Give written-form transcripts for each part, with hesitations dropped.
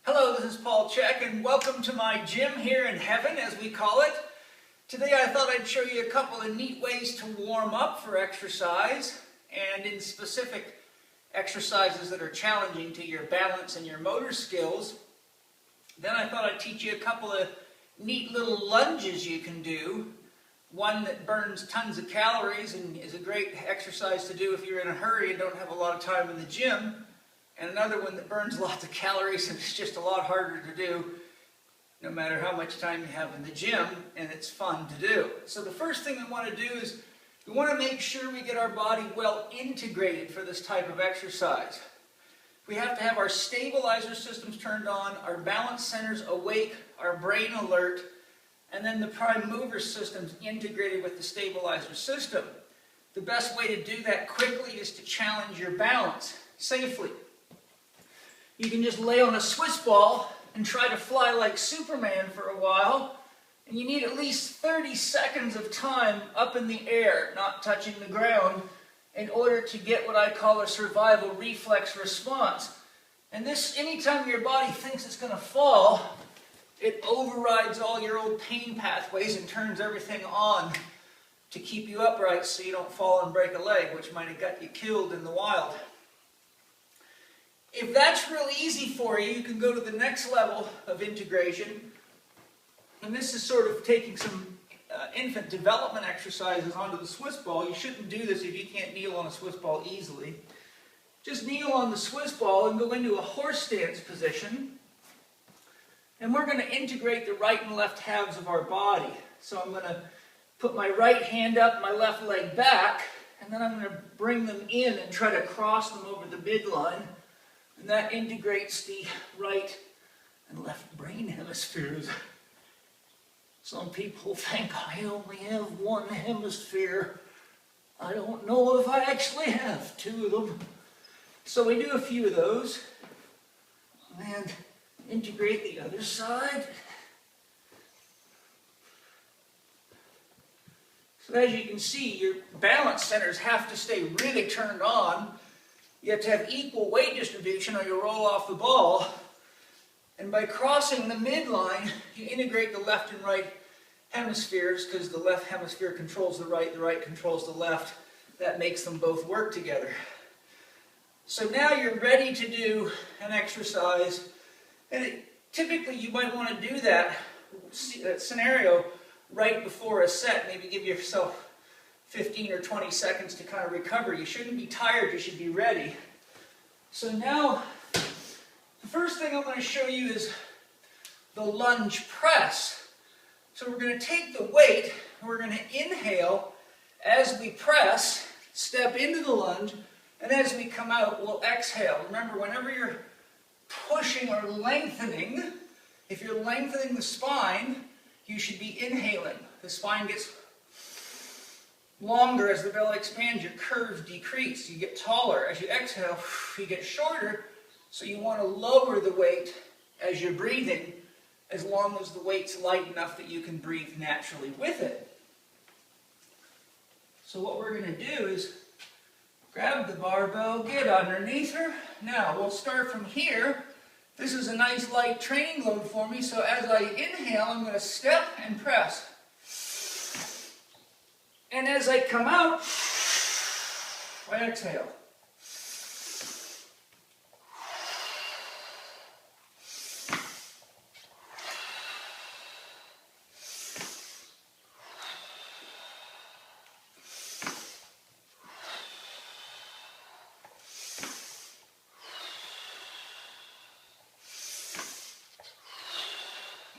Hello, this is Paul Chek, and welcome to my gym here in heaven, as we call it. Today I thought I'd show you a couple of neat ways to warm up for exercise, and in specific exercises that are challenging to your balance and your motor skills. Then I thought I'd teach you a couple of neat little lunges you can do. One that burns tons of calories and is a great exercise to do if you're in a hurry and don't have a lot of time in the gym. And another one that burns lots of calories and it's just a lot harder to do no matter how much time you have in the gym, and it's fun to do. So the first thing we want to do is we want to make sure we get our body well integrated for this type of exercise. We have to have our stabilizer systems turned on, our balance centers awake, our brain alert, and then the prime mover systems integrated with the stabilizer system. The best way to do that quickly is to challenge your balance safely. You can just lay on a Swiss ball and try to fly like Superman for a while, and you need at least 30 seconds of time up in the air, not touching the ground, in order to get what I call a survival reflex response. And this, anytime your body thinks it's going to fall, it overrides all your old pain pathways and turns everything on to keep you upright so you don't fall and break a leg, which might have got you killed in the wild. If that's real easy for you, you can go to the next level of integration. And this is sort of taking some infant development exercises onto the Swiss ball. You shouldn't do this if you can't kneel on a Swiss ball easily. Just kneel on the Swiss ball and go into a horse stance position. And we're going to integrate the right and left halves of our body. So I'm going to put my right hand up, my left leg back, and then I'm going to bring them in and try to cross them over the midline. And that integrates the right and left brain hemispheres. Some people think I only have one hemisphere. I don't know if I actually have two of them. So we do a few of those. And integrate the other side. So as you can see, your balance centers have to stay really turned on. You have to have equal weight distribution or you'll roll off the ball. And by crossing the midline, you integrate the left and right hemispheres because the left hemisphere controls the right controls the left. That makes them both work together. So now you're ready to do an exercise. And typically you might want to do that scenario right before a set. Maybe give yourself 15 or 20 seconds to kind of recover. You shouldn't be tired, you should be ready. So now, the first thing I'm going to show you is the lunge press. So we're going to take the weight, and we're going to inhale as we press, step into the lunge, and as we come out, we'll exhale. Remember, whenever you're pushing or lengthening, if you're lengthening the spine, you should be inhaling. The spine gets longer as the belly expands, your curves decrease, you get taller. As you exhale, you get shorter, so you want to lower the weight as you're breathing, as long as the weight's light enough that you can breathe naturally with it. So what we're going to do is grab the barbell, get underneath her. Now, we'll start from here. This is a nice light training load for me, so as I inhale, I'm going to step and press. And as I come out, I exhale.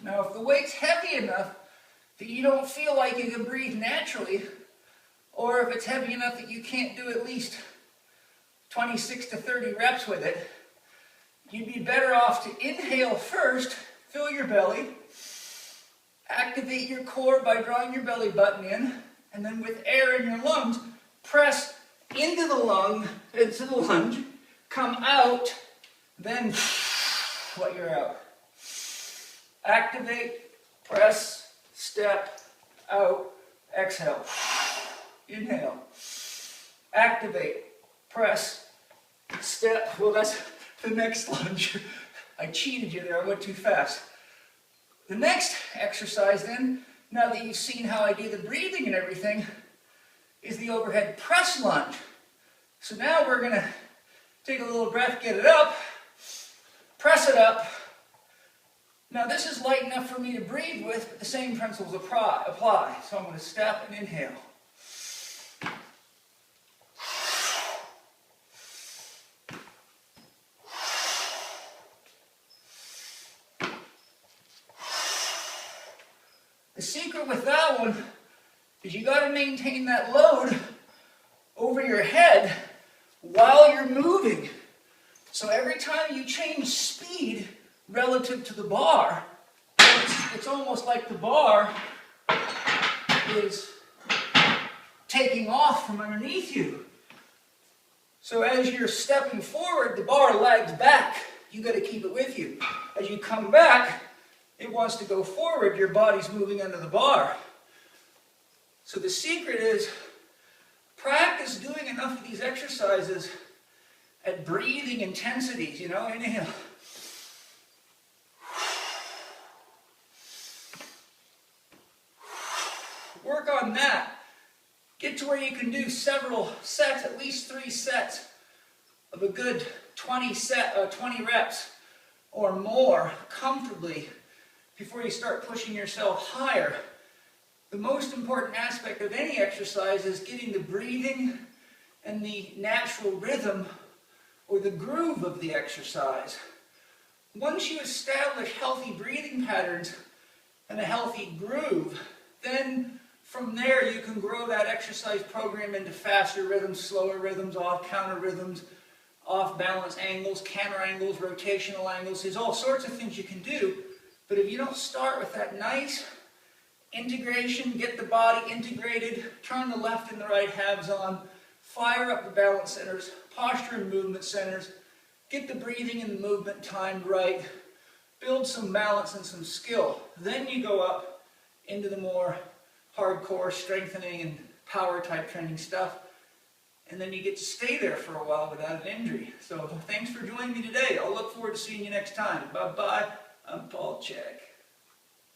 Now, if the weight's heavy enough that you don't feel like you can breathe naturally, or if it's heavy enough that you can't do at least 26 to 30 reps with it, you'd be better off to inhale first, fill your belly, activate your core by drawing your belly button in, and then with air in your lungs, press into the lunge, come out, then let you're out. Activate, press, step, out, exhale. Inhale. Activate, press, step. Well, that's the next lunge. I I cheated you there, I went too fast. The next exercise then, now that you've seen how I do the breathing and everything, is the overhead press lunge. So now we're going to take a little breath, get it up, press it up. Now this is light enough for me to breathe with, but the same principles apply. So I'm going to step and inhale. The secret with that one is you got to maintain that load over your head while you're moving. So every time you change speed relative to the bar, it's almost like the bar is taking off from underneath you. So as you're stepping forward, the bar lags back. You got to keep it with you. As you come back, it wants to go forward. Your body's moving under the bar. So the secret is practice doing enough of these exercises at breathing intensities. You know, inhale. Work on that. Get to where you can do several sets, at least 3 sets of a good 20 reps or more comfortably before you start pushing yourself higher. The most important aspect of any exercise is getting the breathing and the natural rhythm or the groove of the exercise. Once you establish healthy breathing patterns and a healthy groove, then from there you can grow that exercise program into faster rhythms, slower rhythms, off-counter rhythms, off-balance angles, counter angles, rotational angles. There's all sorts of things you can do. But if you don't start with that nice integration, get the body integrated, turn the left and the right halves on, fire up the balance centers, posture and movement centers, get the breathing and the movement timed right, build some balance and some skill. Then you go up into the more hardcore strengthening and power type training stuff. And then you get to stay there for a while without an injury. So thanks for joining me today. I'll look forward to seeing you next time. Bye-bye. I'm Paul Chek.